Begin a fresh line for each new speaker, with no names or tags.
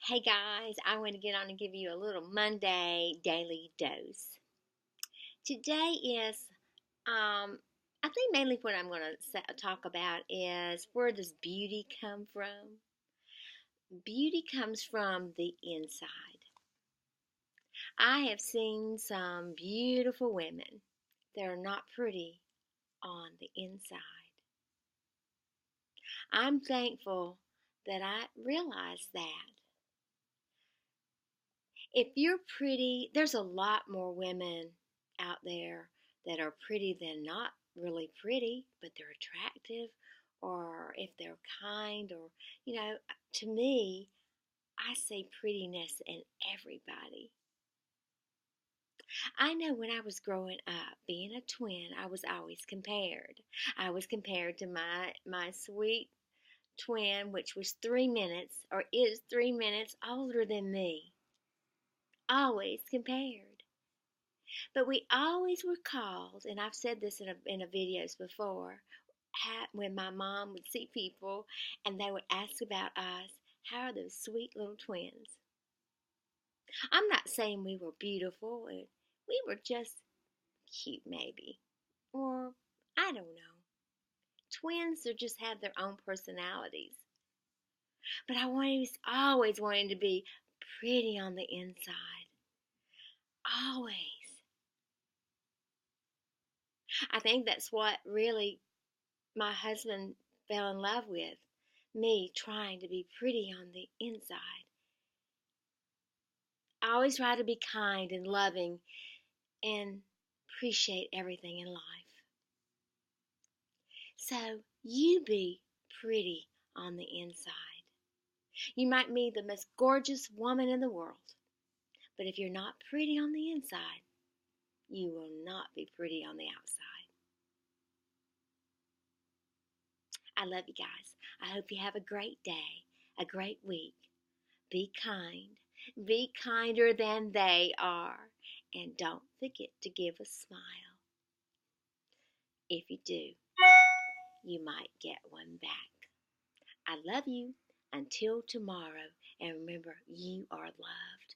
Hey guys, I want to get on and give you a little Monday daily dose. Today is, I think mainly what I'm going to talk about is where does beauty come from? Beauty comes from the inside. I have seen some beautiful women that are not pretty on the inside. I'm thankful that I realized that. If you're pretty, there's a lot more women out there that are pretty than not really pretty, but they're attractive, or if they're kind, or, to me, I see prettiness in everybody. I know when I was growing up, being a twin, I was always compared. I was compared to my sweet twin, which was 3 minutes, or is 3 minutes older than me. Always compared. But we always were called, and I've said this in a videos before, when my mom would see people and they would ask about us, how are those sweet little twins? I'm not saying we were beautiful, we were just cute maybe. Or, I don't know. Twins are just have their own personalities. But I always wanted to be pretty on the inside. Always. I think that's what really my husband fell in love with, me trying to be pretty on the inside. I always try to be kind and loving and appreciate everything in life. So you be pretty on the inside. You might be the most gorgeous woman in the world, but if you're not pretty on the inside, you will not be pretty on the outside. I love you guys. I hope you have a great day, a great week. Be kind. Be kinder than they are. And don't forget to give a smile. If you do, you might get one back. I love you. Until tomorrow. And remember, you are loved.